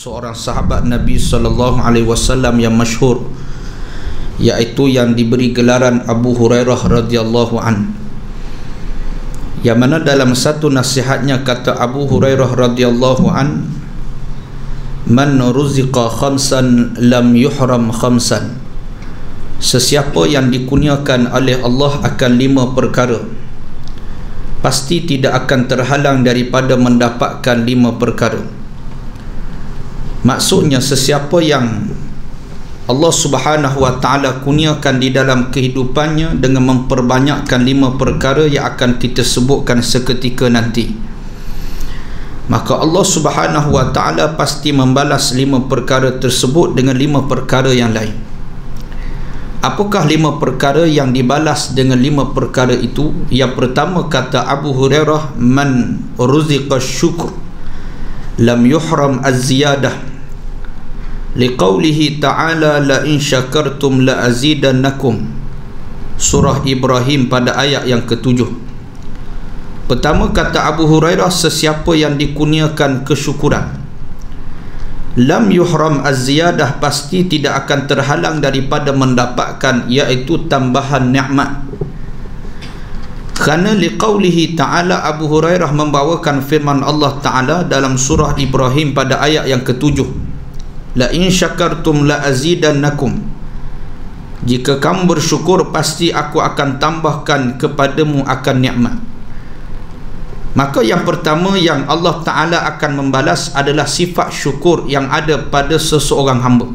seorang sahabat Nabi SAW yang masyhur, iaitu yang diberi gelaran Abu Hurairah radhiyallahu an. Yang mana dalam satu nasihatnya kata Abu Hurairah radhiyallahu an, man ruziqa khamsan lam yuhram khamsan. Sesiapa yang dikurniakan oleh Allah akan 5 perkara, pasti tidak akan terhalang daripada mendapatkan 5 perkara. Maksudnya sesiapa yang Allah Subhanahu wa ta'ala kurniakan di dalam kehidupannya dengan memperbanyakkan 5 perkara yang akan kita sebutkan seketika nanti, maka Allah Subhanahu wa ta'ala pasti membalas 5 perkara tersebut dengan 5 perkara yang lain. Apakah 5 perkara yang dibalas dengan 5 perkara itu? Yang pertama kata Abu Hurairah, man ruziqa syukur lam yuhram az-ziyadah, liqaulihi ta'ala la in syakartum la azidannakum, surah Ibrahim pada ayat yang ke-7. Pertama kata Abu Hurairah, sesiapa yang dikurniakan kesyukuran, lam yuhram az-ziyadah, pasti tidak akan terhalang daripada mendapatkan iaitu tambahan nikmat. Kerana liqaulihi ta'ala, Abu Hurairah membawakan firman Allah Ta'ala dalam surah Ibrahim pada ayat yang ke-7, la in syakartum la azidannakum, jika kamu bersyukur pasti aku akan tambahkan kepadamu akan nikmat. Maka yang pertama yang Allah Ta'ala akan membalas adalah sifat syukur yang ada pada seseorang hamba.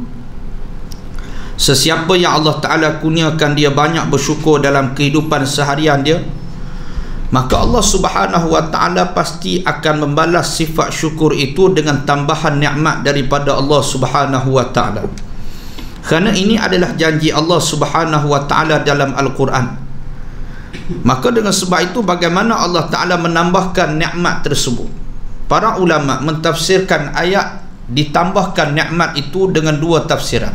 Sesiapa yang Allah Ta'ala kurniakan dia banyak bersyukur dalam kehidupan seharian dia, maka Allah Subhanahu wa ta'ala pasti akan membalas sifat syukur itu dengan tambahan nikmat daripada Allah Subhanahu wa ta'ala. Kerana ini adalah janji Allah Subhanahu wa ta'ala dalam Al-Quran. Maka dengan sebab itu, bagaimana Allah Ta'ala menambahkan nikmat tersebut? Para ulama mentafsirkan ayat ditambahkan nikmat itu dengan 2 tafsiran.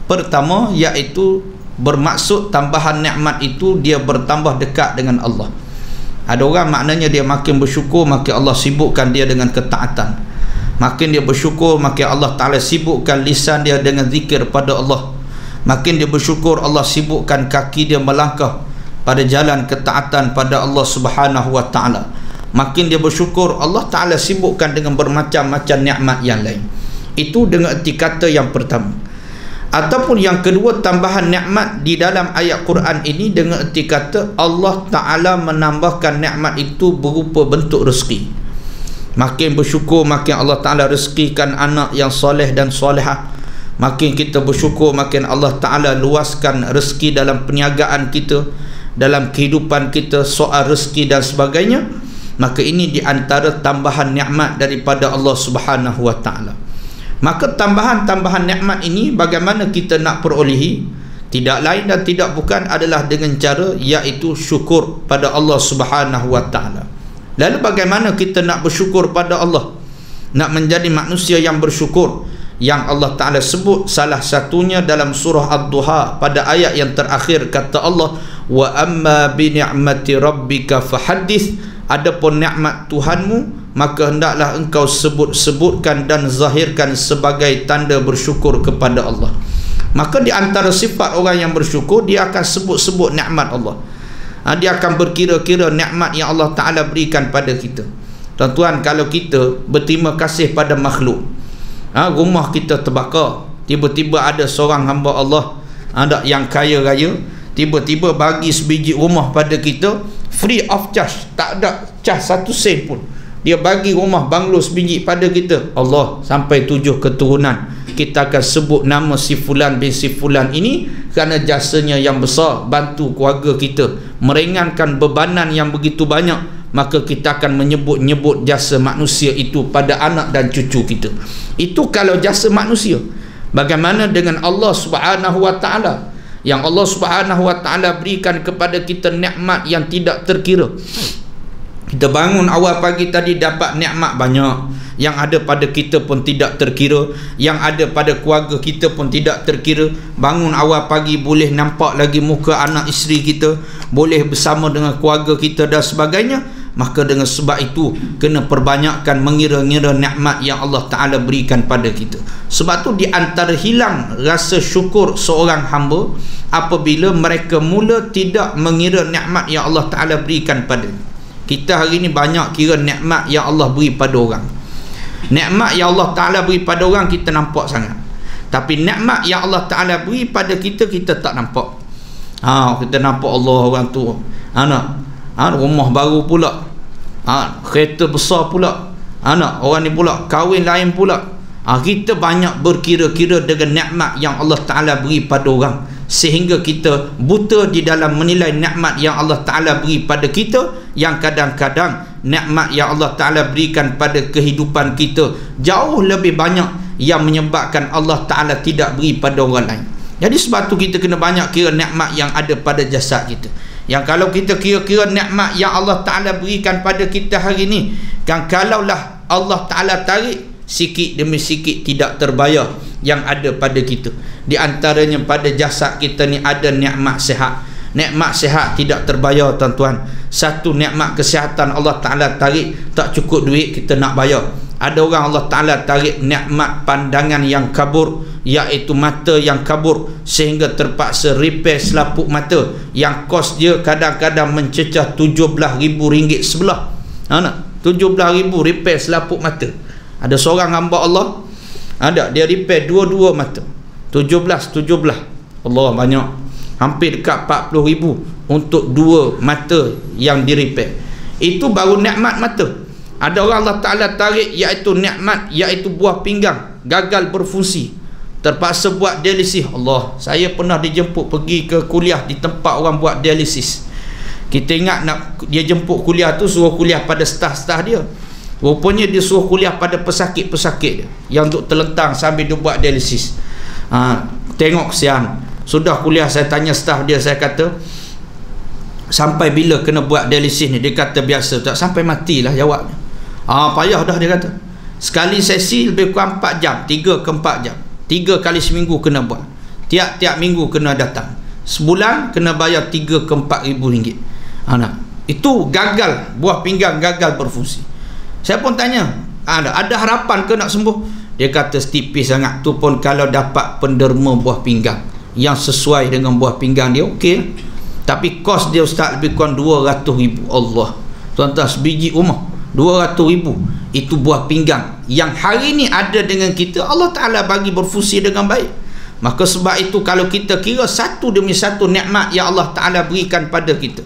Pertama, iaitu bermaksud tambahan nikmat itu dia bertambah dekat dengan Allah. Ada orang maknanya dia makin bersyukur, makin Allah sibukkan dia dengan ketaatan. Makin dia bersyukur, makin Allah Ta'ala sibukkan lisan dia dengan zikir pada Allah. Makin dia bersyukur, Allah sibukkan kaki dia melangkah pada jalan ketaatan pada Allah Subhanahu wa ta'ala. Makin dia bersyukur, Allah Ta'ala sibukkan dengan bermacam-macam nikmat yang lain. Itu dengan erti kata yang pertama. Ataupun yang kedua, tambahan nikmat di dalam ayat Quran ini dengan erti kata Allah Ta'ala menambahkan nikmat itu berupa bentuk rezeki. Makin bersyukur, makin Allah Ta'ala rezekikan anak yang soleh dan solehah. Makin kita bersyukur, makin Allah Ta'ala luaskan rezeki dalam perniagaan kita, dalam kehidupan kita, soal rezeki dan sebagainya. Maka ini di antara tambahan nikmat daripada Allah Subhanahu wa ta'ala. Maka tambahan-tambahan nikmat ini bagaimana kita nak perolehi? Tidak lain dan tidak bukan adalah dengan cara iaitu syukur pada Allah Subhanahu wa ta'ala. Lalu bagaimana kita nak bersyukur pada Allah? Nak menjadi manusia yang bersyukur, yang Allah Ta'ala sebut salah satunya dalam surah Ad-Duha pada ayat yang terakhir, kata Allah, wa amma bi ni'mati rabbika fahaddits, adapun nikmat Tuhanmu maka hendaklah engkau sebut-sebutkan dan zahirkan sebagai tanda bersyukur kepada Allah. Maka di antara sifat orang yang bersyukur, dia akan sebut-sebut nikmat Allah. Dia akan berkira-kira nikmat yang Allah Ta'ala berikan pada kita. Tuan-tuan, kalau kita berterima kasih pada makhluk, rumah kita terbakar, tiba-tiba ada seorang hamba Allah yang kaya raya, tiba-tiba bagi sebiji rumah pada kita free of charge, tak ada charge 1 sen pun. Dia bagi rumah banglo sebiji pada kita, Allah, sampai 7 keturunan. Kita akan sebut nama si fulan bin si fulan ini kerana jasanya yang besar, bantu keluarga kita, meringankan bebanan yang begitu banyak. Maka kita akan menyebut-nyebut jasa manusia itu pada anak dan cucu kita. Itu kalau jasa manusia. Bagaimana dengan Allah Subhanahu wa ta'ala, yang Allah Subhanahu wa ta'ala berikan kepada kita nikmat yang tidak terkira. Kita bangun awal pagi tadi dapat nikmat banyak, yang ada pada kita pun tidak terkira, yang ada pada keluarga kita pun tidak terkira. Bangun awal pagi boleh nampak lagi muka anak isteri kita, boleh bersama dengan keluarga kita dan sebagainya. Maka dengan sebab itu kena perbanyakkan mengira-ngira nikmat yang Allah Ta'ala berikan pada kita. Sebab tu di antara hilang rasa syukur seorang hamba apabila mereka mula tidak mengira nikmat yang Allah Ta'ala berikan pada kita. Hari ni banyak kira nikmat yang Allah beri pada orang. Nikmat yang Allah Ta'ala beri pada orang kita nampak sangat, tapi nikmat yang Allah Ta'ala beri pada kita, kita tak nampak. Kita nampak Allah orang tu rumah baru pula, kereta besar pula, orang ni pula kahwin lain pula. Kita banyak berkira-kira dengan nikmat yang Allah Ta'ala beri pada orang, sehingga kita buta di dalam menilai nikmat yang Allah Ta'ala beri pada kita, yang kadang-kadang nikmat yang Allah Ta'ala berikan pada kehidupan kita jauh lebih banyak yang menyebabkan Allah Ta'ala tidak beri pada orang lain. Jadi sebab tu kita kena banyak kira nikmat yang ada pada jasad kita. Yang kalau kita kira-kira nikmat yang Allah Ta'ala berikan pada kita hari ni, kan kalaulah Allah Ta'ala tarik sikit demi sikit tidak terbayar yang ada pada kita. Di antaranya pada jasad kita ni ada nikmat sihat. Nikmat sihat tidak terbayar tuan-tuan. Satu nikmat kesihatan Allah Ta'ala tarik, tak cukup duit kita nak bayar. Ada orang Allah Ta'ala tarik nikmat pandangan yang kabur, iaitu mata yang kabur, sehingga terpaksa repair selaput mata yang kos dia kadang-kadang mencecah RM17,000 sebelah. 17,000 repair selaput mata. Ada seorang hamba Allah, dia repair dua-dua mata, 17 Allah, banyak, hampir dekat 40,000 untuk dua mata yang di repair. Itu baru nikmat mata. Ada orang Allah Ta'ala tarik iaitu nikmat, iaitu buah pinggang gagal berfungsi, terpaksa buat dialisis. Allah, saya pernah dijemput pergi ke kuliah di tempat orang buat dialisis. Kita ingat nak dia jemput kuliah tu, suruh kuliah pada staf-staf dia. Rupanya dia suruh kuliah pada pesakit-pesakit dia yang duk terlentang sambil dia buat dialisis. Tengok kesian. Sudah kuliah saya tanya staf dia, saya kata, sampai bila kena buat dialisis ni? Dia kata biasa, tak sampai matilah jawabnya. Payah dah, dia kata. Sekali sesi lebih kurang 4 jam, 3 ke 4 jam. 3 kali seminggu kena buat. Tiap-tiap minggu kena datang. Sebulan kena bayar 3 ke 4 ribu ringgit. Itu gagal, buah pinggang gagal berfungsi. Saya pun tanya, ada harapan ke nak sembuh? Dia kata setipis sangat. Tu pun kalau dapat penderma buah pinggang yang sesuai dengan buah pinggang dia, okey. Tapi kos dia ustaz lebih kurang 200,000. Allah, tuan-tuan, sebiji rumah 200,000. Itu buah pinggang yang hari ni ada dengan kita, Allah Ta'ala bagi berfungsi dengan baik. Maka sebab itu kalau kita kira satu demi satu nikmat yang Allah Ta'ala berikan pada kita,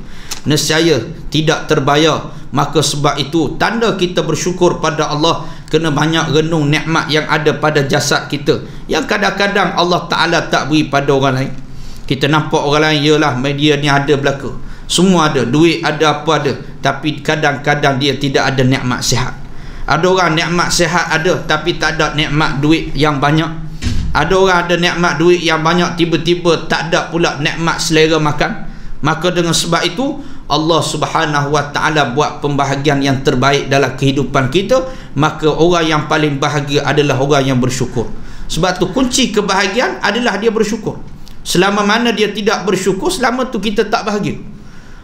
nescaya tidak terbayar. Maka sebab itu tanda kita bersyukur pada Allah, kena banyak renung nikmat yang ada pada jasad kita, yang kadang-kadang Allah Ta'ala tak beri pada orang lain. Kita nampak orang lain, yalah media ni ada belaka, semua ada, duit ada, apa ada, tapi kadang-kadang dia tidak ada nikmat sihat. Ada orang nikmat sihat ada, tapi tak ada nikmat duit yang banyak. Ada orang ada nikmat duit yang banyak, tiba-tiba tak ada pula nikmat selera makan. Maka dengan sebab itu Allah Subhanahu Wa Ta'ala buat pembahagian yang terbaik dalam kehidupan kita. Maka orang yang paling bahagia adalah orang yang bersyukur. Sebab tu kunci kebahagiaan adalah dia bersyukur. Selama mana dia tidak bersyukur, selama tu kita tak bahagia.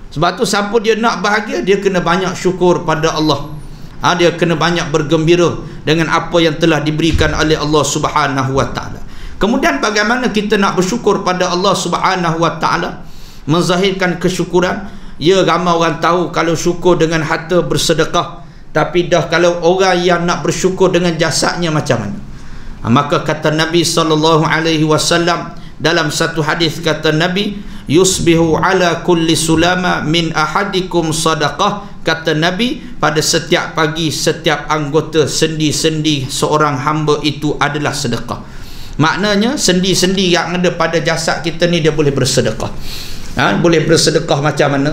Sebab tu siapa dia nak bahagia, dia kena banyak syukur pada Allah. Dia kena banyak bergembira dengan apa yang telah diberikan oleh Allah Subhanahu Wa Ta'ala. Kemudian bagaimana kita nak bersyukur pada Allah Subhanahu Wa Ta'ala? Menzahirkan kesyukuran. Ya, ramai orang tahu kalau syukur dengan harta bersedekah, tapi dah kalau orang yang nak bersyukur dengan jasadnya macam mana? Maka kata Nabi SAW dalam satu hadis, kata Nabi, yusbihu ala kulli sulama min ahadikum sadaqah. Kata Nabi, pada setiap pagi setiap anggota sendi-sendi seorang hamba itu adalah sedekah. Maknanya sendi-sendi yang ada pada jasad kita ni dia boleh bersedekah. Boleh bersedekah macam mana?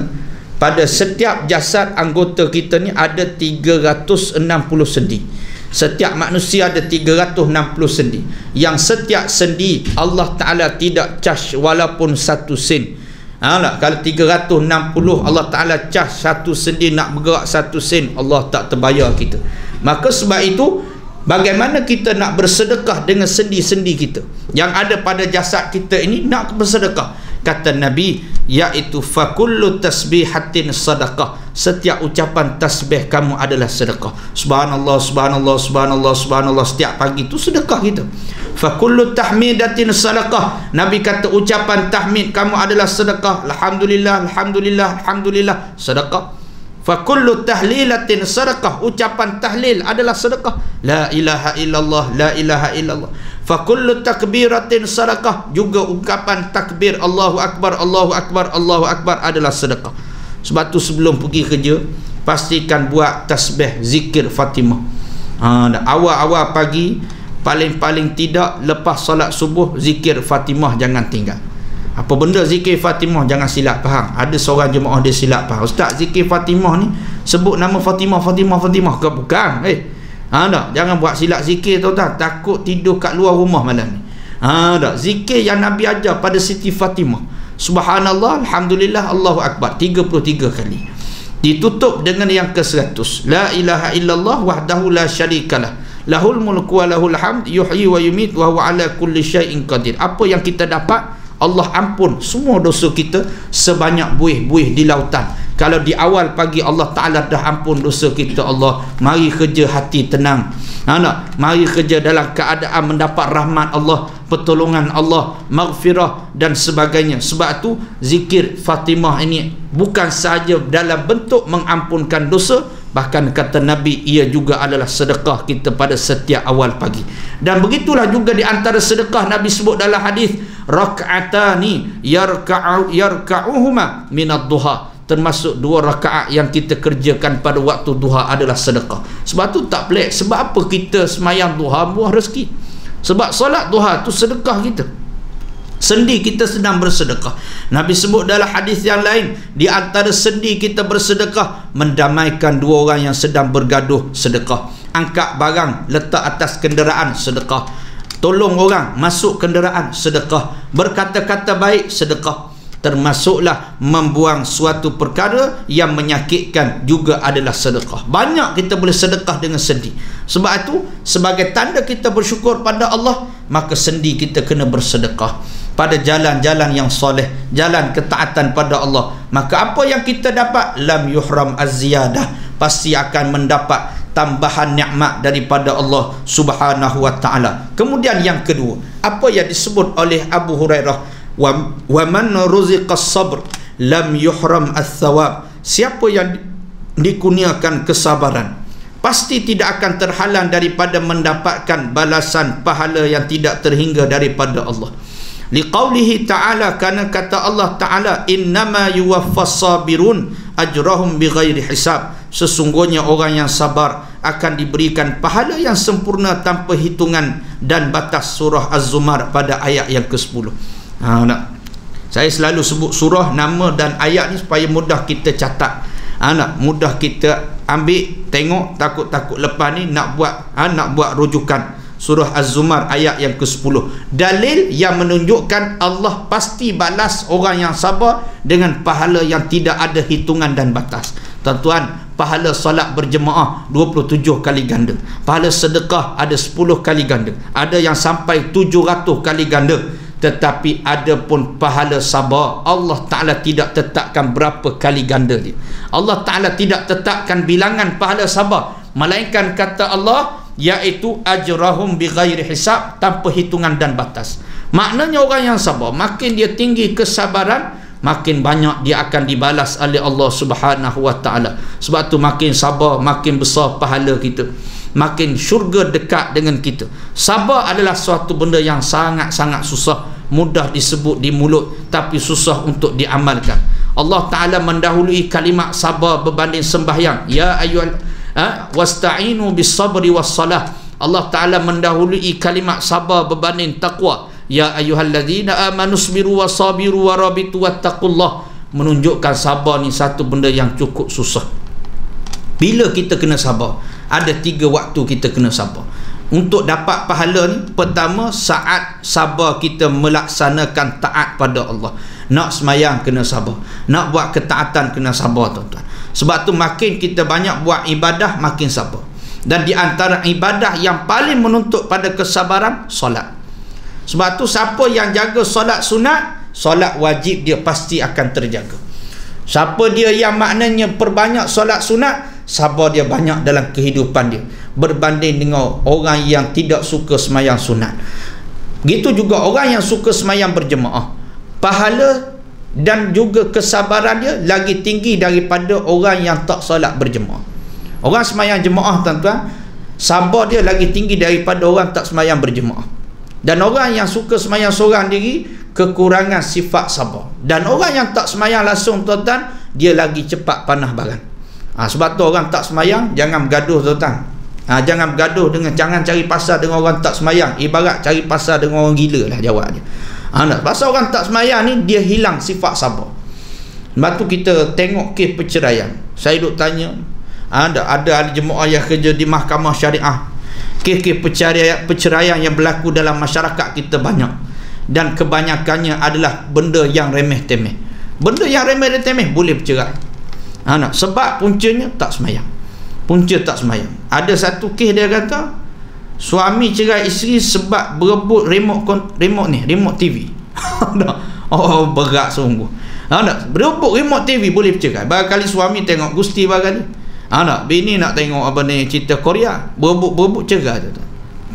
Pada setiap jasad anggota kita ni ada 360 sendi. Setiap manusia ada 360 sendi. Yang setiap sendi Allah Ta'ala tidak charge walaupun 1 sen. Kalau 360 Allah Ta'ala charge 1 sendi nak bergerak 1 sen, Allah tak terbayar kita. Maka sebab itu, bagaimana kita nak bersedekah dengan sendi-sendi kita yang ada pada jasad kita ini? Nak bersedekah. kata Nabi, iaitu fakullu tasbihatin sadaqah, setiap ucapan tasbih kamu adalah sedekah. Subhanallah, subhanallah, subhanallah, subhanallah, setiap pagi itu sedekah kita. Fakullu tahmidatin sadaqah, Nabi kata ucapan tahmid kamu adalah sedekah. Alhamdulillah, alhamdulillah, alhamdulillah, sedekah. Fakullu tahlilatin sadaqah, ucapan tahlil adalah sedekah. La ilaha illallah, la ilaha illallah. Fakullu takbiratin sadaqah, juga ungkapan takbir Allahu Akbar, Allahu Akbar, Allahu Akbar adalah sedekah. Sebab tu sebelum pergi kerja, pastikan buat tasbih zikir Fatimah. Awal-awal pagi, paling-paling tidak lepas solat subuh, zikir Fatimah jangan tinggal. Apa benda zikir Fatimah, jangan silap faham. Ada seorang jemaah dia silap faham, ustaz zikir Fatimah ni sebut nama Fatimah, Fatimah, Fatimah ke? Bukan. Tak, jangan buat silap zikir tuan-tuan, takut tidur kat luar rumah malam ni. Tak, zikir yang Nabi ajar pada Siti Fatimah, subhanallah, alhamdulillah, Allahu Akbar 33 kali. Ditutup dengan yang ke-100, la ilaha illallah wahdahu la syarikalah, lahul mulku wa lahul hamd, yuhyi wa yumit wa huwa ala kulli syai'in qadir. Apa yang kita dapat? Allah ampun semua dosa kita sebanyak buih-buih di lautan. Kalau di awal pagi Allah Ta'ala dah ampun dosa kita, Allah, mari kerja hati tenang. Mari kerja dalam keadaan mendapat rahmat Allah, pertolongan Allah, maghfirah dan sebagainya. Sebab tu zikir Fatimah ini bukan sahaja dalam bentuk mengampunkan dosa, bahkan kata Nabi, ia juga adalah sedekah kita pada setiap awal pagi. Dan begitulah juga di antara sedekah Nabi sebut dalam hadis, rak'atani yarka'uhuma minad duha, termasuk 2 rakaat yang kita kerjakan pada waktu duha adalah sedekah. Sebab tu tak pelik, sebab apa kita semayang duha buah rezeki? Sebab solat duha tu sedekah kita. Sendi kita sedang bersedekah. Nabi sebut dalam hadis yang lain, di antara sendi kita bersedekah, mendamaikan 2 orang yang sedang bergaduh, sedekah. Angkat barang letak atas kenderaan, sedekah. Tolong orang masuk kenderaan, sedekah. Berkata-kata baik, sedekah. Termasuklah membuang suatu perkara yang menyakitkan juga adalah sedekah. Banyak kita boleh sedekah dengan sendi. Sebab itu sebagai tanda kita bersyukur pada Allah, maka sendi kita kena bersedekah pada jalan-jalan yang soleh, jalan ketaatan pada Allah. Maka apa yang kita dapat, lam yuhram az-ziyadah, pasti akan mendapat tambahan nikmat daripada Allah Subhanahu wa taala. Kemudian yang kedua, apa yang disebut oleh Abu Hurairah, wa man ruziqas sabr lam yuhram ats-tsawab, siapa yang dikurniakan kesabaran pasti tidak akan terhalang daripada mendapatkan balasan pahala yang tidak terhingga daripada Allah. Liqaulihi ta'ala, karena kata Allah Ta'ala, innama yuwaffas sabirun ajrahum bighairi hisab, sesungguhnya orang yang sabar akan diberikan pahala yang sempurna tanpa hitungan dan batas. Surah Az-Zumar pada ayat yang ke-10. Saya selalu sebut surah, nama dan ayat ni supaya mudah kita catat, mudah kita ambil, tengok, takut-takut lepas ni nak buat rujukan. Surah Az-Zumar ayat yang ke-10, dalil yang menunjukkan Allah pasti balas orang yang sabar dengan pahala yang tidak ada hitungan dan batas. Tuan-tuan, pahala solat berjemaah 27 kali ganda, pahala sedekah ada 10 kali ganda, ada yang sampai 700 kali ganda. Tetapi ada pun pahala sabar, Allah Ta'ala tidak tetapkan berapa kali ganda dia. Allah Ta'ala tidak tetapkan bilangan pahala sabar, melainkan kata Allah, iaitu ajrahum bighairi hisab, tanpa hitungan dan batas. Maknanya orang yang sabar, makin dia tinggi kesabaran, makin banyak dia akan dibalas oleh Allah Subhanahu wa taala. Sebab tu makin sabar, makin besar pahala kita, makin syurga dekat dengan kita. Sabar adalah suatu benda yang sangat-sangat susah, mudah disebut di mulut tapi susah untuk diamalkan. Allah Ta'ala mendahului kalimat sabar berbanding sembahyang. Ya ayyuhal wasta'inu bis sabri was salah. Allah Ta'ala mendahului kalimat sabar berbanding taqwa. Ya ayyuhalladzina amanu sabiru wasabiru warabitu wattaqullah, menunjukkan sabar ni satu benda yang cukup susah. Bila kita kena sabar? Ada 3 waktu kita kena sabar untuk dapat pahala ni. Pertama, saat sabar kita melaksanakan taat pada Allah. Nak semayang kena sabar, nak buat ketaatan kena sabar, tuan-tuan. Sebab tu makin kita banyak buat ibadah, makin sabar. Dan di antara ibadah yang paling menuntut pada kesabaran, solat. Sebab tu siapa yang jaga solat sunat, solat wajib dia pasti akan terjaga. Siapa dia yang maknanya perbanyak solat sunat, sabar dia banyak dalam kehidupan dia berbanding dengan orang yang tidak suka semayang sunat. Gitu juga orang yang suka semayang berjemaah, pahala dan juga kesabaran dia lagi tinggi daripada orang yang tak solat berjemaah. Orang semayang jemaah, tuan-tuan, sabar dia lagi tinggi daripada orang tak semayang berjemaah. Dan orang yang suka semayang seorang diri, kekurangan sifat sabar. Dan orang yang tak semayang langsung, tuan-tuan, dia lagi cepat panah baran. Sebab tu orang tak semayang jangan bergaduh, tuan-tuan. Jangan bergaduh dengan, jangan cari pasal dengan orang tak semayang. Ibarat cari pasal dengan orang gila lah jawab dia. Pasal orang tak semayang ni, dia hilang sifat sabar. Sebab tu kita tengok kes perceraian. Saya duk tanya, ada ahli jemaah yang kerja di mahkamah syariah, kes-kes perceraian yang berlaku dalam masyarakat kita banyak, dan kebanyakannya adalah benda yang remeh-temeh. Benda yang remeh-temeh boleh bercerai. Sebab puncanya tak semayang. Punca tak semayang. Ada satu kes dia kata suami cerai isteri sebab berebut remote TV. Oh, berat sungguh. Berebut remote TV boleh bercerai. Barangkali suami tengok Gusti barangkali. Bini nak tengok apa ni, cerita Korea, berebut cerai tu.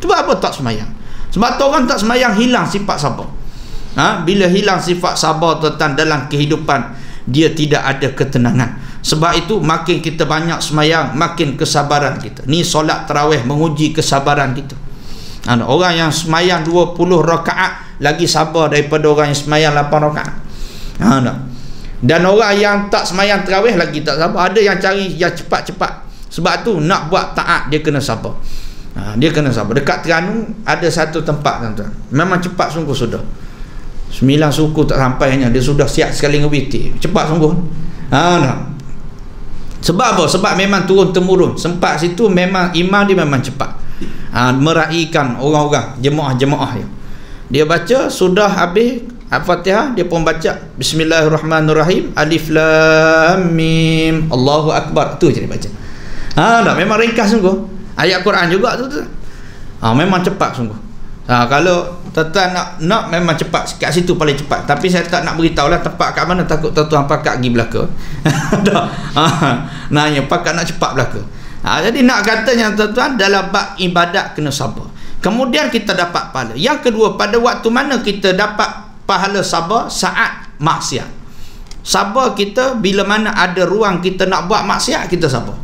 Sebab apa tak semayang? Sebab tu orang tak semayang hilang sifat sabar. Bila hilang sifat sabar, tuan-tuan, dalam kehidupan dia tidak ada ketenangan. Sebab itu makin kita banyak semayang, makin kesabaran kita. Ni solat tarawih menguji kesabaran kita. Orang yang semayang 20 rakaat lagi sabar daripada orang yang semayang 8 rakaat. Dan orang yang tak semayang tarawih lagi tak sabar. Ada yang cari yang cepat-cepat. Sebab tu nak buat taat dia kena sabar. Dia kena sabar. Dekat Terengganu ada satu tempat, tuan-tuan, memang cepat sungguh sudah. 9 suku tak sampainya dia sudah siap sekali ngewitir. Cepat sungguh. Sebab apa? Sebab memang turun-temurun. Sempat situ memang imam dia memang cepat. Meraihkan orang-orang, jemaah-jemaah dia. Dia baca sudah habis Al-Fatihah, dia pun baca Bismillahirrahmanirrahim, Alif Lam Mim, Allahu Akbar. Tu je dia baca. Memang ringkas sungguh. Ayat Quran juga tu. Memang cepat sungguh. Kalau tuan-tuan nak memang cepat, kat situ paling cepat. Tapi saya tak nak beritahu lah tempat kat mana, takut tuan-tuan pakat pergi belaka. Nanya pakat nak cepat belaka. Jadi nak katanya, tuan-tuan, dalam bab ibadat kena sabar. Kemudian kita dapat pahala. Yang kedua, pada waktu mana kita dapat pahala sabar? Saat maksiat. Sabar kita bila mana ada ruang kita nak buat maksiat, kita sabar.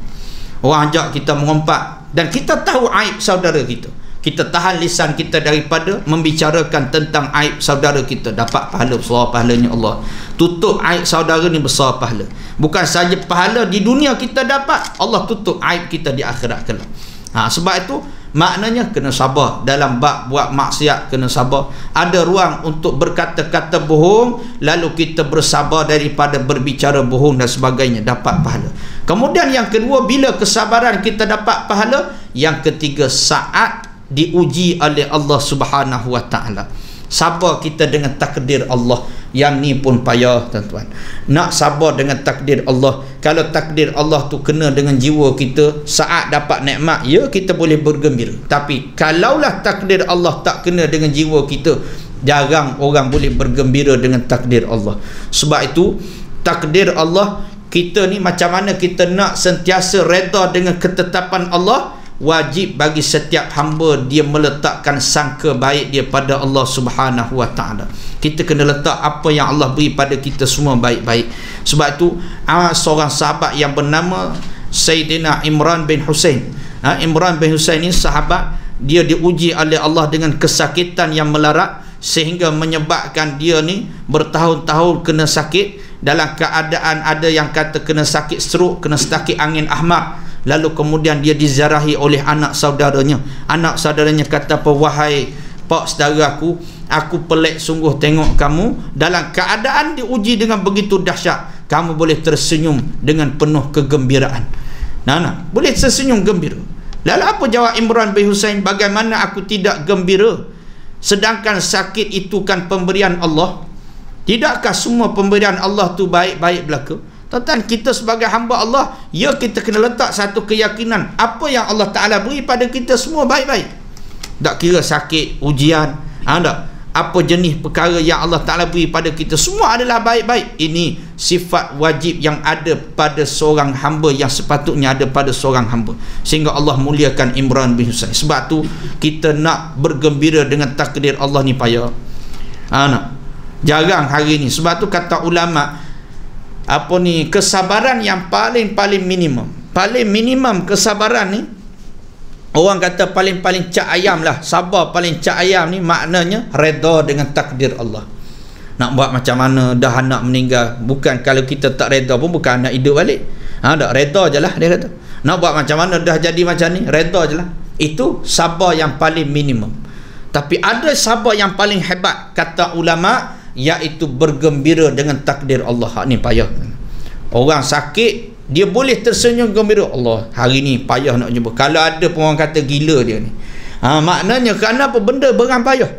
Orang ajak kita mengumpat dan kita tahu aib saudara kita, kita tahan lisan kita daripada membicarakan tentang aib saudara kita, dapat pahala besar, pahalanya Allah. Tutup aib saudara ni besar pahala. Bukan saja pahala di dunia kita dapat, Allah tutup aib kita di akhirat kelak. Sebab itu maknanya kena sabar dalam bab buat maksiat, kena sabar. Ada ruang untuk berkata-kata bohong, lalu kita bersabar daripada berbicara bohong dan sebagainya, dapat pahala. Kemudian yang kedua, bila kesabaran kita dapat pahala. Yang ketiga, saat diuji oleh Allah Subhanahu wa ta'ala, sabar kita dengan takdir Allah. Yang ni pun payah, tuan-tuan. Nak sabar dengan takdir Allah. Kalau takdir Allah tu kena dengan jiwa kita, saat dapat nikmat, ya kita boleh bergembira. Tapi kalaulah takdir Allah tak kena dengan jiwa kita, jarang orang boleh bergembira dengan takdir Allah. Sebab itu takdir Allah, kita ni macam mana kita nak sentiasa reda dengan ketetapan Allah, wajib bagi setiap hamba dia meletakkan sangka baik dia pada Allah Subhanahu wa ta'ala. Kita kena letak apa yang Allah beri pada kita semua baik-baik. Sebab itu seorang sahabat yang bernama Sayyidina Imran bin Husain. Imran bin Husain ni sahabat, dia diuji oleh Allah dengan kesakitan yang melarat sehingga menyebabkan dia ni bertahun-tahun kena sakit. Dalam keadaan ada yang kata kena sakit stroke, kena sakit angin ahmad. Lalu kemudian dia diziarahi oleh anak saudaranya. Anak saudaranya kata apa? Wahai pak saudara aku pelik sungguh tengok kamu dalam keadaan diuji dengan begitu dahsyat, kamu boleh tersenyum dengan penuh kegembiraan. Boleh tersenyum gembira. Lalu apa jawab Imran bin Husain? Bagaimana aku tidak gembira, sedangkan sakit itu kan pemberian Allah? Tidakkah semua pemberian Allah tu baik-baik belaka? Tuan-tuan, kita sebagai hamba Allah, ya kita kena letak satu keyakinan apa yang Allah Ta'ala beri pada kita semua baik-baik. Tak kira sakit, ujian, apa jenis perkara yang Allah Ta'ala beri pada kita, semua adalah baik-baik. Ini sifat wajib yang ada pada seorang hamba, yang sepatutnya ada pada seorang hamba, sehingga Allah muliakan Imran bin Husain. Sebab tu kita nak bergembira dengan takdir Allah ni payah. Nak jarang hari ni. Sebab tu kata ulama, apa ni, kesabaran yang paling minimum kesabaran ni, orang kata paling cak ayam lah, sabar paling cak ayam ni maknanya reda dengan takdir Allah. Nak buat macam mana, dah anak meninggal, bukan kalau kita tak reda pun bukan anak hidup balik. Tak reda je lah, dia kata. Nak buat macam mana, dah jadi macam ni, reda je lah. Itu sabar yang paling minimum. Tapi ada sabar yang paling hebat, kata ulama, iaitu bergembira dengan takdir Allah. Hak ni payah. Orang sakit, dia boleh tersenyum gembira, Allah hari ni payah nak jumpa. Kalau ada pun orang kata gila dia ni. Maknanya kerana apa? Benda berang payah.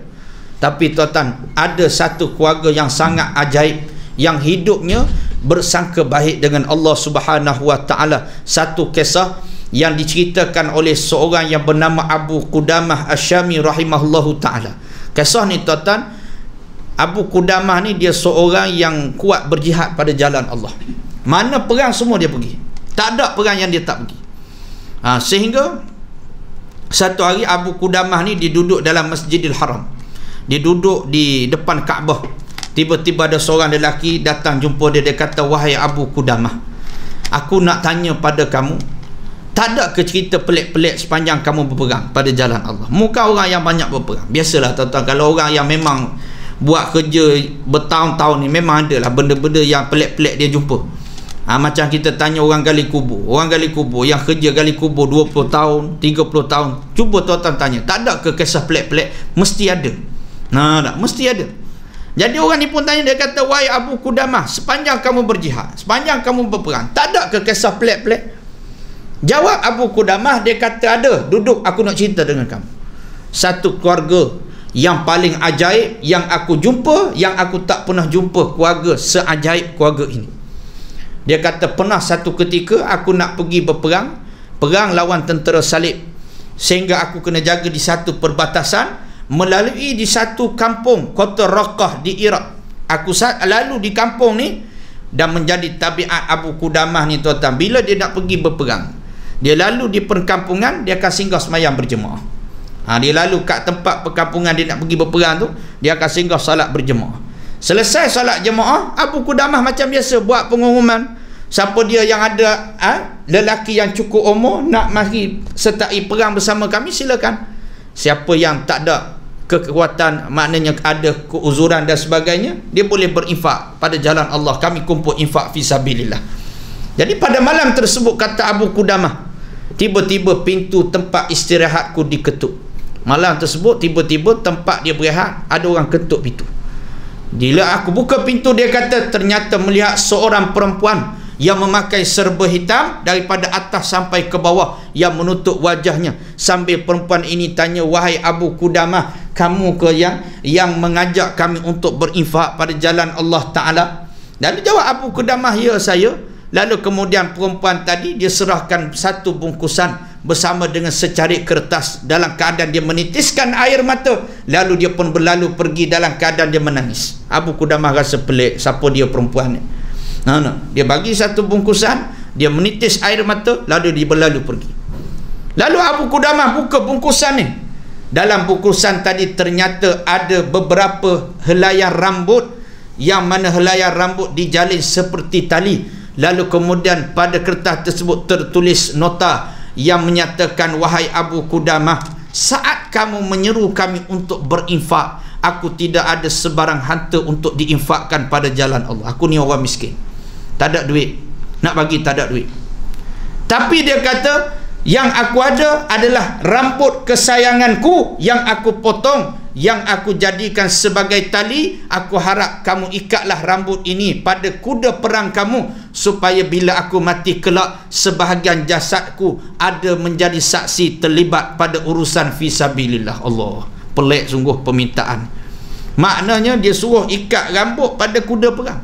Tapi tuan-tuan, ada satu keluarga yang sangat ajaib, yang hidupnya bersangka baik dengan Allah Subhanahu Wa Ta'ala. Satu kisah yang diceritakan oleh seorang yang bernama Abu Qudamah Asyami rahimahullahu ta'ala. Kisah ni tuan-tuan, Abu Qudamah ni dia seorang yang kuat berjihad pada jalan Allah. Mana perang semua dia pergi, tak ada perang yang dia tak pergi. Sehingga satu hari Abu Qudamah ni dia duduk dalam Masjidil Haram, dia duduk di depan Kaabah. Tiba-tiba ada seorang lelaki datang jumpa dia. Dia kata, wahai Abu Qudamah, aku nak tanya pada kamu, tak ada ke cerita pelik-pelik sepanjang kamu berperang pada jalan Allah? Muka orang yang banyak berperang. Biasalah tuan-tuan, kalau orang yang memang buat kerja bertahun-tahun ni, memang ada lah benda-benda yang pelik-pelik dia jumpa. Macam kita tanya orang gali kubur, yang kerja gali kubur 20 tahun 30 tahun, cuba tuan-tuan tanya, tak ada ke kisah pelik-pelik? Mesti ada. Tak, mesti ada. Jadi orang ni pun tanya, dia kata, wahai Abu Qudamah, sepanjang kamu berjihad, sepanjang kamu berperang, tak ada ke kisah pelik-pelik? Jawab Abu Qudamah, dia kata, ada. Duduk, aku nak cerita dengan kamu. Satu keluarga yang paling ajaib yang aku jumpa, yang aku tak pernah jumpa keluarga seajaib keluarga ini. Dia kata, pernah satu ketika aku nak pergi berperang, perang lawan tentera salib, sehingga aku kena jaga di satu perbatasan, melalui di satu kampung, kota Raqqah di Iraq. Aku lalu di kampung ni, dan menjadi tabiat Abu Qudamah ni tuan-tuan, bila dia nak pergi berperang, dia lalu di perkampungan, dia akan singgah semayang berjemaah. Dia lalu kat tempat perkampungan dia nak pergi berperang tu, dia akan singgah salat berjemaah. Selesai salat jemaah, Abu Qudamah macam biasa buat pengumuman, siapa dia yang ada lelaki yang cukup umur nak mari sertai perang bersama kami, silakan. Siapa yang tak ada kekuatan, maknanya ada keuzuran dan sebagainya, dia boleh berinfak pada jalan Allah. Kami kumpul infak fi sabilillah. Jadi pada malam tersebut, kata Abu Qudamah, tiba-tiba pintu tempat istirahatku diketuk. Malam tersebut tiba-tiba tempat dia berehat, ada orang ketuk pintu. Bila aku buka pintu, dia kata, ternyata melihat seorang perempuan yang memakai serba hitam daripada atas sampai ke bawah, yang menutup wajahnya. Sambil perempuan ini tanya, wahai Abu Qudamah, kamu ke yang mengajak kami untuk berinfak pada jalan Allah Ta'ala? Lalu jawab Abu Qudamah, ya saya. Lalu kemudian perempuan tadi dia serahkan satu bungkusan bersama dengan secarik kertas, dalam keadaan dia menitiskan air mata. Lalu dia pun berlalu pergi dalam keadaan dia menangis. Abu Qudamah rasa pelik, siapa dia perempuan ni? Dia bagi satu bungkusan, dia menitis air mata, lalu dia berlalu pergi. Lalu Abu Qudamah buka bungkusan ni. Dalam bungkusan tadi ternyata ada beberapa helaian rambut, yang mana helaian rambut dijalin seperti tali. Lalu kemudian pada kertas tersebut tertulis nota yang menyatakan, wahai Abu Qudamah, saat kamu menyeru kami untuk berinfak, aku tidak ada sebarang harta untuk diinfakkan pada jalan Allah. Aku ni orang miskin, tak ada duit, nak bagi tak ada duit. Tapi dia kata, yang aku ada adalah rambut kesayanganku yang aku potong, yang aku jadikan sebagai tali. Aku harap kamu ikatlah rambut ini pada kuda perang kamu, supaya bila aku mati kelak, sebahagian jasadku ada menjadi saksi terlibat pada urusan fisabilillah. Allah, pelik sungguh permintaan. Maknanya dia suruh ikat rambut pada kuda perang.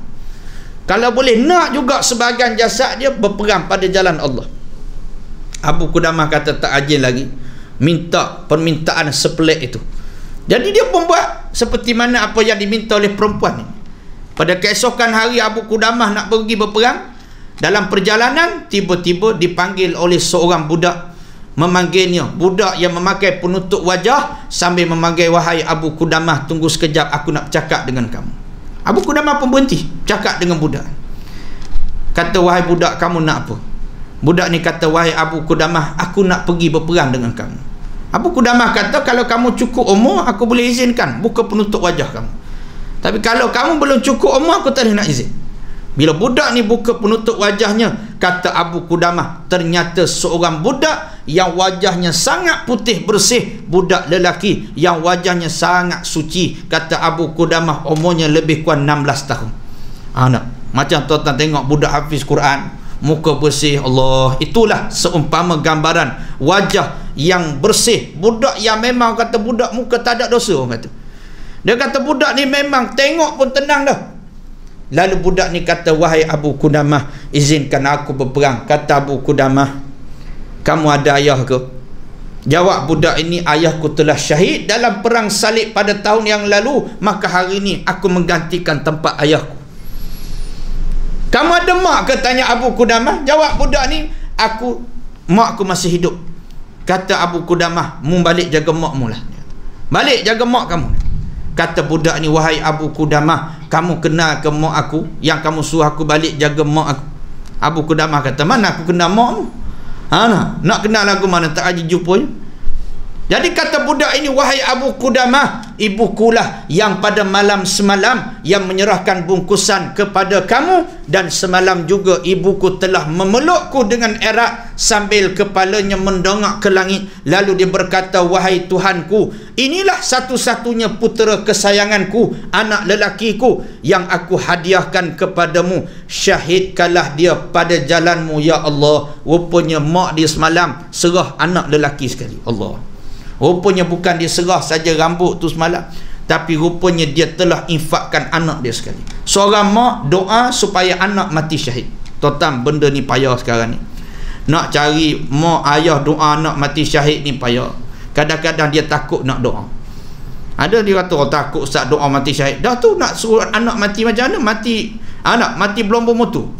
Kalau boleh nak juga sebahagian jasad dia berperang pada jalan Allah. Abu Qudamah kata tak ajin lagi, minta permintaan sepelik itu. Jadi dia pun buat seperti mana apa yang diminta oleh perempuan ini. Pada keesokan hari Abu Qudamah nak pergi berperang, dalam perjalanan tiba-tiba dipanggil oleh seorang budak, memanggilnya, budak yang memakai penutup wajah sambil memanggil, wahai Abu Qudamah, tunggu sekejap, aku nak bercakap dengan kamu. Abu Qudamah pun berhenti cakap dengan budak. Kata, wahai budak, kamu nak apa? Budak ni kata, wahai Abu Qudamah, aku nak pergi berperang dengan kamu. Abu Qudamah kata, kalau kamu cukup umur, aku boleh izinkan buka penutup wajah kamu. Tapi kalau kamu belum cukup umur, aku tak boleh nak izin. Bila budak ni buka penutup wajahnya, kata Abu Qudamah, ternyata seorang budak yang wajahnya sangat putih bersih, budak lelaki yang wajahnya sangat suci. Kata Abu Qudamah, umurnya lebih kurang 16 tahun. Anak, macam tuan-tuan tengok budak hafiz Quran, muka bersih, Allah, itulah seumpama gambaran wajah yang bersih, budak yang memang kata budak muka tak ada dosa, orang kata. Dia kata budak ni memang tengok pun tenang dah. Lalu budak ni kata, wahai Abu Qudamah, izinkan aku berperang. Kata Abu Qudamah, kamu ada ayah ke? Jawab budak ini, ayahku telah syahid dalam perang salib pada tahun yang lalu, maka hari ini aku menggantikan tempat ayahku. Kamu ada mak ke? Tanya Abu Qudamah. Jawab budak ni, mak aku masih hidup. Kata Abu Qudamah, mu balik jaga mak mu lah. Balik jaga mak kamu. Kata budak ni, wahai Abu Qudamah, kamu kenal ke mak aku yang kamu suruh aku balik jaga mak aku? Abu Qudamah kata, mana aku kenal mak mu? Nak kenal aku mana, tak aja jumpa. Jadi kata budak ini, wahai Abu Qudamah, ibukulah yang pada malam semalam yang menyerahkan bungkusan kepada kamu, dan semalam juga ibuku telah memelukku dengan erat sambil kepalanya mendongak ke langit. Lalu dia berkata, wahai Tuhanku, inilah satu-satunya putera kesayanganku, anak lelakiku yang aku hadiahkan kepadamu. Syahidkanlah dia pada jalanmu, ya Allah. Rupanya mak dia semalam serah anak lelaki sekali. Allah, rupanya bukan dia serah saja rambut tu semalam, tapi rupanya dia telah infakkan anak dia sekali. Seorang mak doa supaya anak mati syahid. Tuan-tuan, benda ni payah sekarang ni. Nak cari mak ayah doa anak mati syahid ni payah. Kadang-kadang dia takut nak doa. Ada dia kata, oh, takut Ustaz doa mati syahid. Dah tu nak suruh anak mati macam mana? Mati anak mati belum bermutu.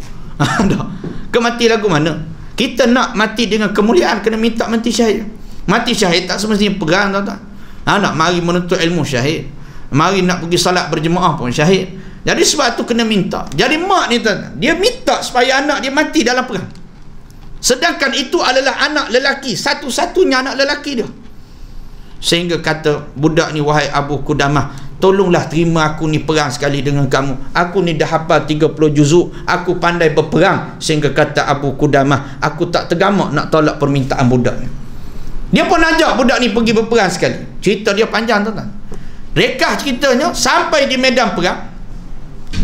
Ke mati lagu mana? Kita nak mati dengan kemuliaan, kena minta mati syahid. Mati syahid tak semestinya perang, tuan-tuan. Nak mari menuntut ilmu syahid, mari nak pergi salat berjemaah pun syahid. Jadi sebab tu kena minta. Jadi mak ni, tuan-tuan, dia minta supaya anak dia mati dalam perang, sedangkan itu adalah anak lelaki, satu-satunya anak lelaki dia. Sehingga kata budak ni, wahai Abu Qudamah, tolonglah terima aku ni perang sekali dengan kamu. Aku ni dah hafal 30 juzuk, aku pandai berperang. Sehingga kata Abu Qudamah, aku tak tergamak nak tolak permintaan budak ni. Dia pun ajak budak ni pergi berperang sekali. Cerita dia panjang, tuan-tuan. Rekah ceritanya sampai di medan perang.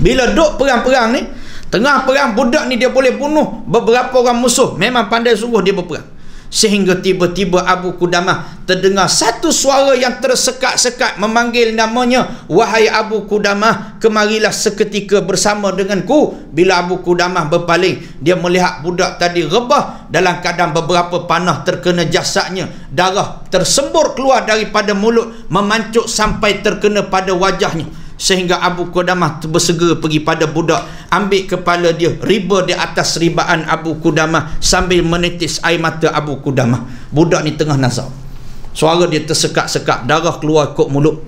Bila duk perang-perang ni, tengah perang, budak ni dia boleh bunuh beberapa orang musuh. Memang pandai sungguh dia berperang. Sehingga tiba-tiba Abu Qudamah terdengar satu suara yang tersekat-sekat memanggil namanya, wahai Abu Qudamah, kemarilah seketika bersama denganku. Bila Abu Qudamah berpaling, dia melihat budak tadi rebah dalam keadaan beberapa panah terkena jasadnya. Darah tersembur keluar daripada mulut, memancuk sampai terkena pada wajahnya. Sehingga Abu Qudamah bersegera pergi pada budak, ambil kepala dia, riba di atas ribaan Abu Qudamah sambil menitis air mata Abu Qudamah. Budak ni tengah nazar, suara dia tersekat-sekat, darah keluar kok mulut.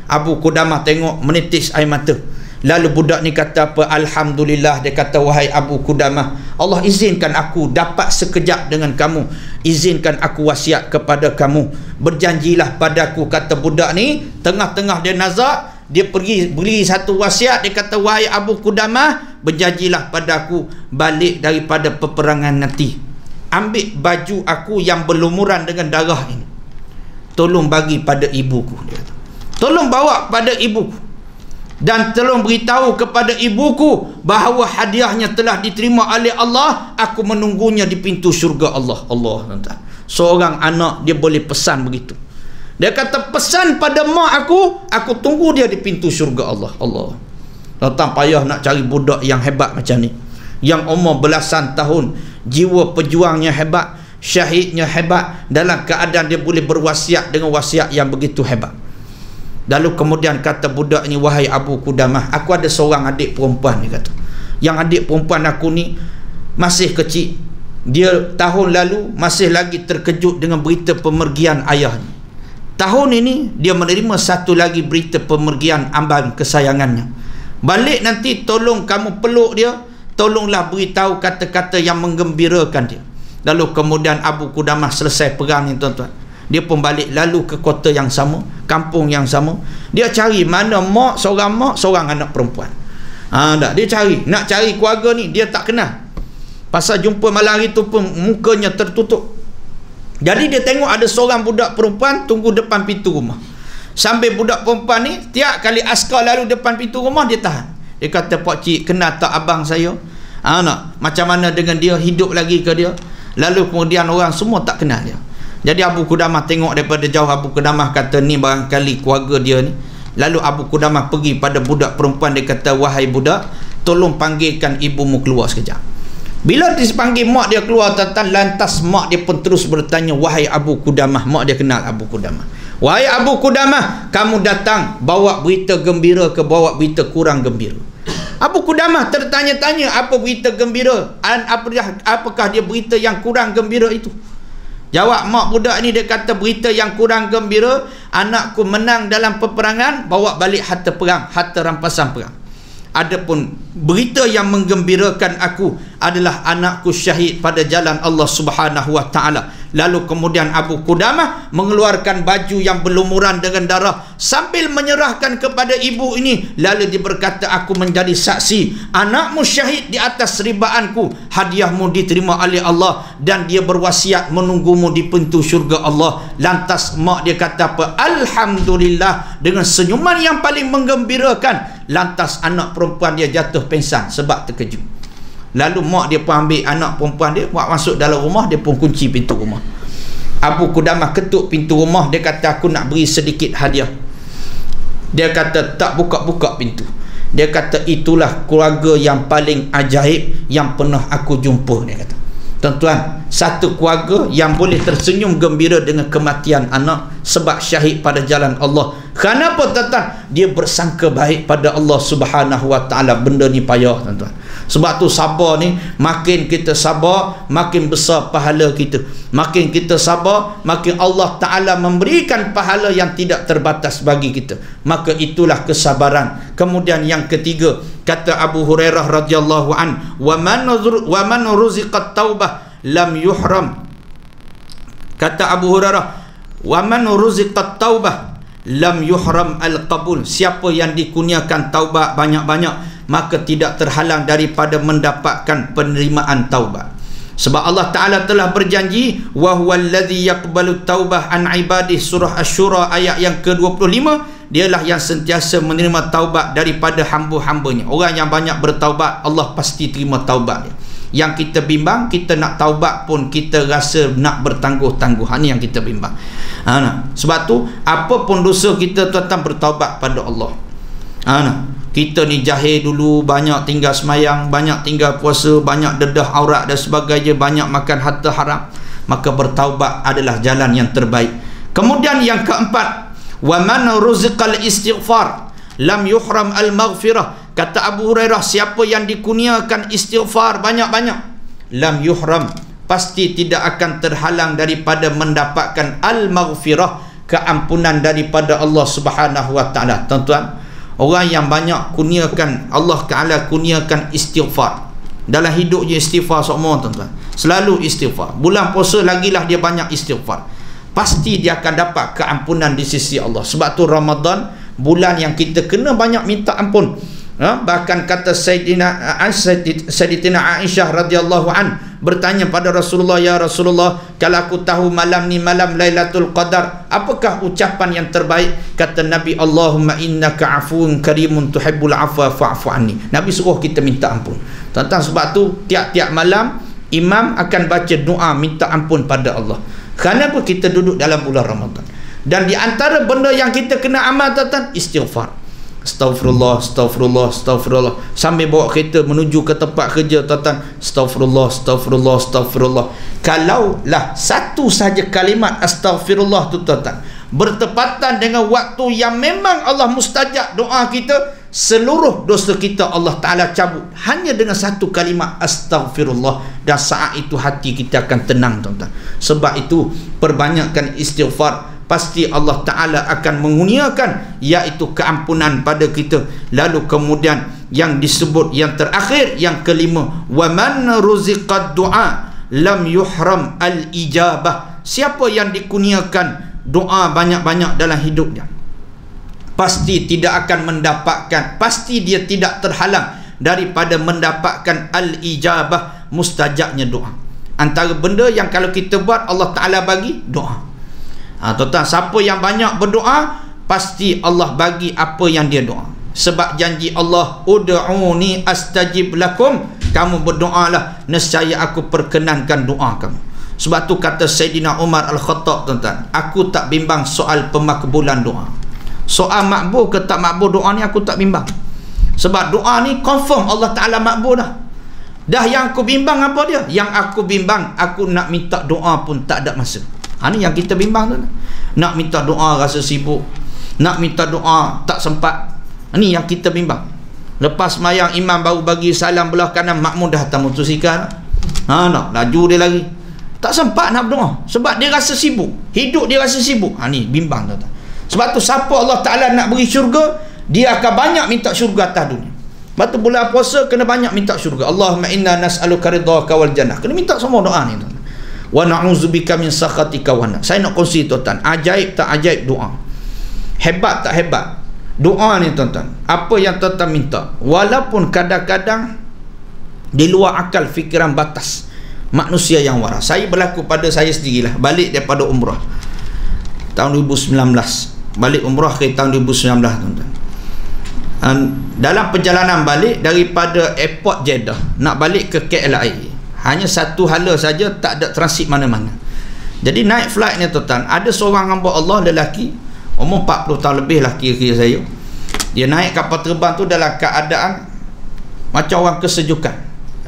Abu Qudamah tengok, menitis air mata. Lalu budak ni kata apa? Alhamdulillah. Dia kata, wahai Abu Qudamah, Allah izinkan aku dapat sekejap dengan kamu. Izinkan aku wasiat kepada kamu. Berjanjilah padaku, kata budak ni. Tengah-tengah dia nazar, dia pergi beri satu wasiat. Dia kata, wahai Abu Qudamah, berjanjilah padaku balik daripada peperangan nanti, ambil baju aku yang berlumuran dengan darah ini, tolong bagi pada ibuku. Dia kata, tolong bawa pada ibuku, dan tolong beritahu kepada ibuku bahawa hadiahnya telah diterima oleh Allah. Aku menunggunya di pintu syurga Allah. Allah, tuan-tuan. Seorang anak dia boleh pesan begitu. Dia kata, pesan pada mak aku tunggu dia di pintu syurga Allah. Allah. Tuan-tuan, payah nak cari budak yang hebat macam ni, yang umur belasan tahun, jiwa pejuangnya hebat, syahidnya hebat, dalam keadaan dia boleh berwasiat dengan wasiat yang begitu hebat. Lalu kemudian kata budak ni, wahai Abu Qudamah, aku ada seorang adik perempuan, dia kata. Yang adik perempuan aku ni masih kecil. Dia tahun lalu masih lagi terkejut dengan berita pemergian ayahnya. Tahun ini dia menerima satu lagi berita pemergian abang kesayangannya. Balik nanti tolong kamu peluk dia, tolonglah beritahu kata-kata yang menggembirakan dia. Lalu kemudian Abu Qudamah selesai perang ni tuan-tuan, dia pun balik lalu ke kota yang sama, kampung yang sama. Dia cari mana mak, seorang anak perempuan. Dia cari, nak cari keluarga ni, dia tak kenal. Pasal jumpa malam hari tu pun mukanya tertutup. Jadi dia tengok ada seorang budak perempuan tunggu depan pintu rumah. Sambil budak perempuan ni, tiap kali askar lalu depan pintu rumah, dia tahan. Dia kata, pak cik, kenal tak abang saya? Macam mana dengan dia, hidup lagi ke dia? Lalu kemudian orang semua tak kenal dia. Jadi Abu Qudamah tengok daripada jauh. Abu Qudamah kata, ni barangkali keluarga dia ni. Lalu Abu Qudamah pergi pada budak perempuan, dia kata, wahai budak, tolong panggilkan ibumu keluar sekejap. Bila dipanggil mak dia keluar, lantas mak dia pun terus bertanya, wahai Abu Qudamah. Mak dia kenal Abu Qudamah. Wahai Abu Qudamah, kamu datang bawa berita gembira ke bawa berita kurang gembira? Abu Qudamah tertanya-tanya, apa berita gembira? Apakah dia berita yang kurang gembira itu? Jawab mak budak ni, dia kata, berita yang kurang gembira, anakku menang dalam peperangan, bawa balik harta perang, harta rampasan perang. Adapun berita yang menggembirakan aku adalah anakku syahid pada jalan Allah Subhanahu wa taala. Lalu kemudian Abu Qudamah mengeluarkan baju yang berlumuran dengan darah sambil menyerahkan kepada ibu ini. Lalu dia berkata, aku menjadi saksi, anakmu syahid di atas ribaanku, hadiahmu diterima oleh Allah, dan dia berwasiat menunggumu di pintu syurga Allah. Lantas mak dia kata apa? Alhamdulillah, dengan senyuman yang paling menggembirakan. Lantas anak perempuan dia jatuh pingsan sebab terkejut. Lalu mak dia pun ambil anak perempuan dia, buat masuk dalam rumah, dia pun kunci pintu rumah. Abu Qudamah ketuk pintu rumah, dia kata, aku nak beri sedikit hadiah. Dia kata, tak buka-buka pintu. Dia kata, itulah keluarga yang paling ajaib yang pernah aku jumpa, dia kata. Tuan-tuan, satu keluarga yang boleh tersenyum gembira dengan kematian anak sebab syahid pada jalan Allah. Kenapa tuan-tuan? Dia bersangka baik pada Allah Subhanahu wa taala. Benda ni payah tuan-tuan. Sebab tu sabar ni, makin kita sabar, makin besar pahala kita. Makin kita sabar, makin Allah Ta'ala memberikan pahala yang tidak terbatas bagi kita. Maka itulah kesabaran. Kemudian yang ketiga, kata Abu Hurairah radhiyallahu an, wa man ruziqat taubah lam yuhram. Kata Abu Hurairah, wa man ruziqat taubah lam yuhram al-qabul. Siapa yang dikurniakan taubat banyak-banyak, maka tidak terhalang daripada mendapatkan penerimaan taubat. Sebab Allah Ta'ala telah berjanji, wa huwallazi yaqbalu taubah an ibadih, surah Asy-Syura ayat yang ke-25. Dialah yang sentiasa menerima taubat daripada hamba-hambanya. Orang yang banyak bertaubat, Allah pasti terima taubat dia. Yang kita bimbang, kita nak taubat pun kita rasa nak bertangguh-tangguh. Ini yang kita bimbang. Sebab tu, apa pun dosa kita, tuan-tuan, bertaubat pada Allah. Kita ni jahil dulu, banyak tinggal semayang, banyak tinggal puasa, banyak dedah aurat dan sebagainya, banyak makan harta haram. Maka bertaubat adalah jalan yang terbaik. Kemudian yang keempat, wa man ruziqal istighfar lam yuhram al-maghfirah. Kata Abu Hurairah, siapa yang dikurniakan istighfar banyak-banyak, lam yuhram, pasti tidak akan terhalang daripada mendapatkan al-maghfirah, keampunan daripada Allah Subhanahu wa taala. Tuan-tuan, orang yang banyak kurniakan, Allah Ta'ala kurniakan istighfar. Dalam hidupnya istighfar semua, tuan-tuan. Selalu istighfar. Bulan puasa lagilah dia banyak istighfar. Pasti dia akan dapat keampunan di sisi Allah. Sebab tu Ramadan, bulan yang kita kena banyak minta ampun. Bahkan kata Sayyidatina Aisyah radhiyallahu an bertanya pada Rasulullah, ya Rasulullah, kalau aku tahu malam ni malam Lailatul Qadar, apakah ucapan yang terbaik? Kata Nabi, Allahumma innaka afuun karimun tuhibbul afwa fa'fu anni. Nabi suruh kita minta ampun. Tuan-tuan, sebab tu tiap-tiap malam imam akan baca doa minta ampun pada Allah. Kenapa kita duduk dalam bulan Ramadan? Dan di antara benda yang kita kena amal, tuan-tuan, istighfar. Astaghfirullah, astaghfirullah, astaghfirullah. Sambil bawa kereta menuju ke tempat kerja, tuan-tuan, astaghfirullah, astaghfirullah, astaghfirullah. Kalaulah satu saja kalimat astaghfirullah tu, tuan-tuan, bertepatan dengan waktu yang memang Allah mustajab doa kita, seluruh dosa kita Allah Ta'ala cabut hanya dengan satu kalimat astaghfirullah, dan saat itu hati kita akan tenang, tuan-tuan. Sebab itu perbanyakkan istighfar, pasti Allah Ta'ala akan mengurniakan iaitu keampunan pada kita. Lalu kemudian yang disebut yang terakhir, yang kelima, wa man ruziqad du'a lam yuhram al-ijabah. Siapa yang dikurniakan doa banyak-banyak dalam hidupnya, pasti tidak akan mendapatkan, pasti dia tidak terhalang daripada mendapatkan al-ijabah, mustajabnya doa. Antara benda yang kalau kita buat Allah Ta'ala bagi doa. Tuan-tuan, siapa yang banyak berdoa, pasti Allah bagi apa yang dia doa. Sebab janji Allah, ud'uni astajib lakum, kamu berdoalah, nescaya aku perkenankan doa kamu. Sebab tu kata Sayyidina Umar Al-Khattab, tuan-tuan, aku tak bimbang soal pemakbulan doa. Soal makbul ke tak makbul doa ni aku tak bimbang. Sebab doa ni confirm Allah Ta'ala makbul dah. Dah yang aku bimbang apa dia? Yang aku bimbang, aku nak minta doa pun tak ada masa. Ni yang kita bimbang tu. Nak minta doa rasa sibuk, nak minta doa tak sempat. Ni yang kita bimbang. Lepas mayang imam baru bagi salam belah kanan, makmum dah atas motosikal. Nak laju dia lagi. Tak sempat nak berdoa sebab dia rasa sibuk. Hidup dia rasa sibuk. Ni bimbang tuan-tuan. Sebab tu siapa Allah Ta'ala nak beri syurga, dia akan banyak minta syurga atas dunia. Sebab tu bulan puasa kena banyak minta syurga. Allahumma inna nas'aluka ridhaka wal jannah. Kena minta semua doa ni, tuan-tuan. Wa na'udzubika min sakhatika wa nar. Saya nak kongsi, tuan-tuan, ajaib tak ajaib doa, hebat tak hebat doa ni, tuan-tuan. Apa yang tuan-tuan minta, walaupun kadang-kadang di luar akal fikiran batas manusia yang waras. Saya berlaku pada saya sendirilah. Balik daripada umrah tahun 2019, balik umrah ke tahun 2019, tuan-tuan. Dalam perjalanan balik daripada airport Jeddah nak balik ke KLIA, hanya satu hala saja, tak ada transit mana-mana. Jadi naik flight ni, tuan-tuan, ada seorang hamba Allah lelaki, umur 40 tahun lebih lah kira-kira saya. Dia naik kapal terbang tu dalam keadaan macam orang kesejukan,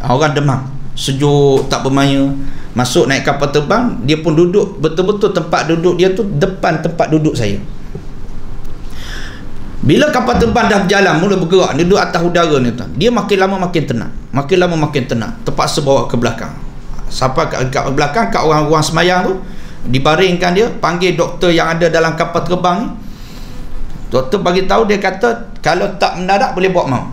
orang demam, sejuk tak bermaya. Masuk naik kapal terbang, dia pun duduk betul-betul tempat duduk dia tu depan tempat duduk saya. Bila kapal terbang dah berjalan, mula bergerak, dia duduk atas udara ni, tuan, dia makin lama makin tenang, makin lama makin tenang. Terpaksa bawa ke belakang, sampai kat belakang, kat orang-orang semayang tu, dibaringkan dia, panggil doktor yang ada dalam kapal terbang ni. Doktor bagi tahu, dia kata kalau tak mendarat boleh bawa maut.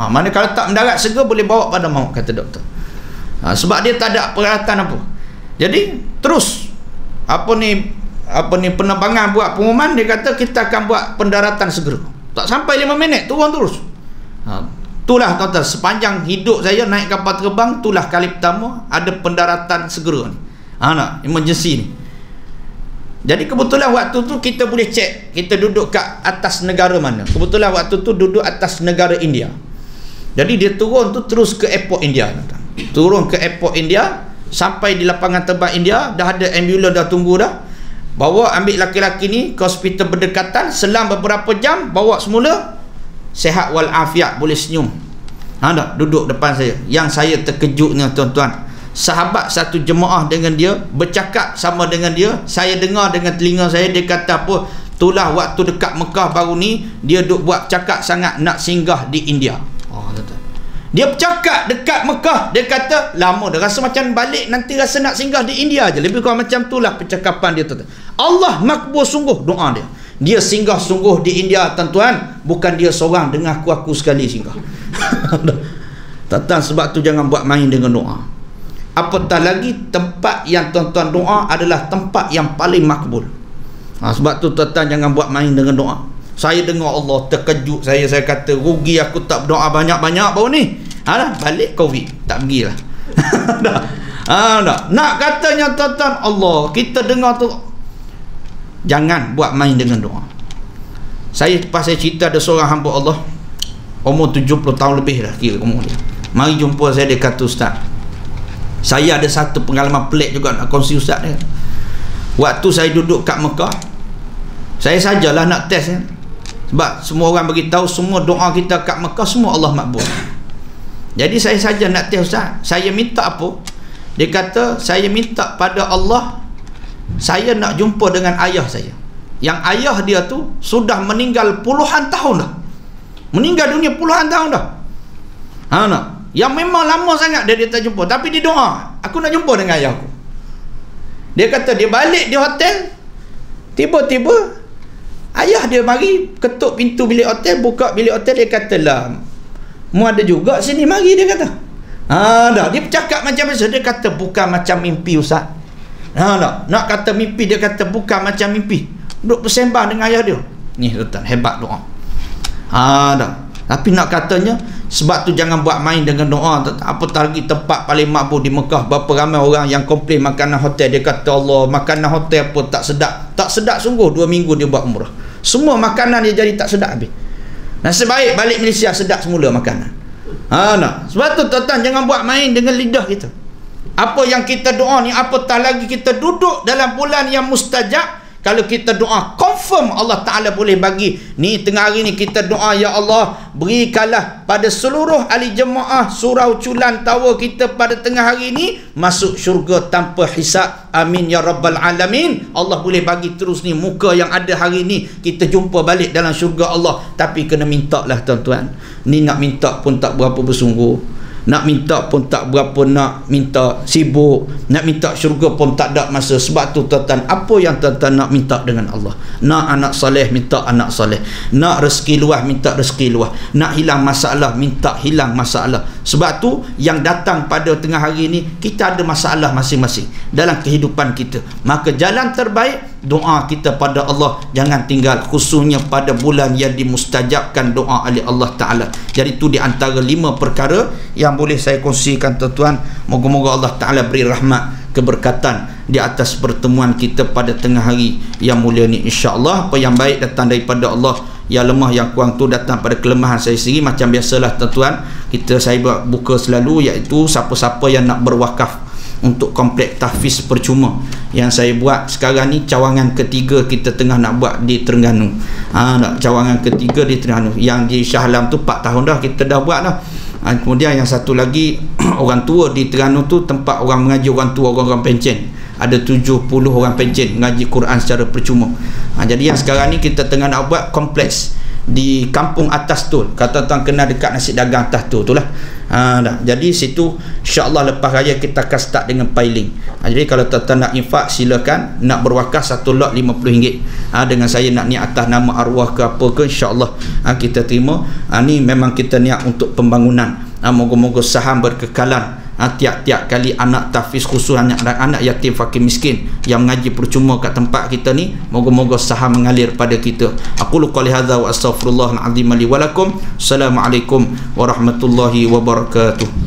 Mana kalau tak mendarat segera boleh bawa pada maut, kata doktor. Sebab dia tak ada peralatan apa. Jadi terus penerbangan buat pengumuman, dia kata kita akan buat pendaratan segera. Tak sampai 5 minit turun terus. Itulah, tuan-tuan, sepanjang hidup saya naik kapal terbang, itulah kali pertama ada pendaratan segera ni. Nak emergency ni. Jadi kebetulan waktu tu kita boleh cek kita duduk kat atas negara mana. Kebetulan waktu tu duduk atas negara India. Jadi dia turun tu terus ke airport India, tuan-tuan. Turun ke airport India, sampai di lapangan terbang India, dah ada ambulans dah tunggu dah. Bawa, ambil laki-laki ni ke hospital berdekatan, selang beberapa jam bawa semula, sihat walafiat, boleh senyum. Dah duduk depan saya. Yang saya terkejutnya, tuan-tuan, sahabat satu jemaah dengan dia, bercakap sama dengan dia, saya dengar dengan telinga saya, dia kata apa, itulah waktu dekat Mekah baru ni dia duk buat cakap sangat nak singgah di India. Tuan-tuan, dia bercakap dekat Mekah, dia kata lama dah rasa macam balik nanti rasa nak singgah di India je. Lebih kurang macam itulah percakapan dia, tuan-tuan. Allah makbul sungguh doa dia. Dia singgah sungguh di India, tuan-tuan. Bukan dia seorang, dengan aku sekali singgah. Tuan-tuan, sebab tu jangan buat main dengan doa. Apatah lagi tempat yang tuan-tuan doa adalah tempat yang paling makbul. Sebab tu tuan-tuan jangan buat main dengan doa. Saya dengar Allah terkejut saya kata rugi aku tak berdoa banyak-banyak baru ni. Balik Covid tak pergilah. Nak katanya, tuan-tuan, Allah kita dengar tu, jangan buat main dengan doa. Saya cerita ada seorang hamba Allah, umur 70 tahun lebih dah kira umur dia. Mari jumpa saya, dia kata, Ustaz, saya ada satu pengalaman pelik juga nak kongsi Ustaz dia. Waktu saya duduk kat Mekah, saya sajalah nak test sebab semua orang bagi tahu semua doa kita kat Mekah semua Allah makbul. Jadi saya saja nak test, Ustaz, saya minta apa? Dia kata saya minta pada Allah, saya nak jumpa dengan ayah saya. yang ayah dia tu sudah meninggal puluhan tahun dah, meninggal dunia puluhan tahun dah. Yang memang lama sangat dia tak jumpa, tapi dia doa, aku nak jumpa dengan ayah aku. Dia kata dia balik di hotel, tiba-tiba ayah dia mari ketuk pintu bilik hotel, buka bilik hotel. Dia kata lah, mu ada juga sini, mari, dia kata. Dah, dia bercakap macam biasa. Dia kata bukan macam mimpi, Ustaz. Nak kata mimpi, dia kata bukan macam mimpi. Duduk bersembang dengan ayah dia. Ni tuan, hebat doa. Dah. Tapi nak katanya, sebab tu jangan buat main dengan doa. Apatah lagi tempat paling makbul di Mekah, berapa ramai orang yang komplain makanan hotel. Dia kata, Allah, makanan hotel pun tak sedap. Tak sedap sungguh. 2 minggu dia buat umrah, semua makanan dia jadi tak sedap habis. Nasib baik balik Malaysia sedap semula makanan. Sebab tu tuan-tuan, jangan buat main dengan lidah kita. Apa yang kita doa ni, apatah lagi kita duduk dalam bulan yang mustajab. Kalau kita doa, confirm Allah Ta'ala boleh bagi. Ni tengah hari ni kita doa, ya Allah, berikanlah pada seluruh ahli jemaah surau Culan Tawa kita pada tengah hari ni masuk syurga tanpa hisab. Amin ya Rabbal Alamin. Allah boleh bagi terus ni muka yang ada hari ni, kita jumpa balik dalam syurga Allah. Tapi kena minta lah tuan-tuan. Ni nak minta pun tak berapa bersungguh, nak minta pun tak berapa nak minta, sibuk. Nak minta syurga pun tak ada masa. Sebab tu tuan-tuan, apa yang tuan-tuan nak minta dengan Allah? Nak anak soleh, minta anak soleh. Nak rezeki luas, minta rezeki luas. Nak hilang masalah, minta hilang masalah. Sebab tu yang datang pada tengah hari ni, kita ada masalah masing-masing dalam kehidupan kita. Maka jalan terbaik, doa kita pada Allah jangan tinggal, khususnya pada bulan yang dimustajabkan doa oleh Allah Ta'ala. Jadi itu di antara 5 perkara yang boleh saya kongsikan tuan-tuan. Moga-moga Allah Ta'ala beri rahmat, keberkatan di atas pertemuan kita pada tengah hari yang mulia ni, insya-Allah. Apa yang baik datang daripada Allah, yang lemah yang kurang tu datang pada kelemahan saya sendiri. Macam biasalah tuan-tuan, saya buka selalu, iaitu siapa-siapa yang nak berwakaf untuk kompleks tahfiz percuma yang saya buat sekarang ni. Cawangan ketiga kita tengah nak buat di Terengganu. Cawangan ketiga di Terengganu. Yang di Shah Alam tu 4 tahun dah kita dah buat dah. Kemudian yang satu lagi orang tua di Terengganu tu, tempat orang mengaji orang tua, orang pencen. Ada 70 orang pencen mengaji Quran secara percuma. Jadi yang sekarang ni kita tengah nak buat kompleks di Kampung Atas tu. Kata tuan kenal dekat nasi dagang atas tu lah. Jadi situ insya-Allah lepas raya kita akan start dengan piling. Jadi kalau tuan-tuan nak infak, silakan. Nak berwakaf satu lot RM50. Dengan saya nak niat atas nama arwah ke apa ke, insya-Allah kita terima. Ni memang kita niat untuk pembangunan. Moga-moga saham berkekalan. Tiap-tiap kali anak tahfiz, khusus anak yatim fakir miskin yang mengaji percuma kat tempat kita ni, moga-moga saham mengalir pada kita. Aqulu qouli hadza wa astaghfirullahal azim li wa lakum. Assalamualaikum warahmatullahi wabarakatuh.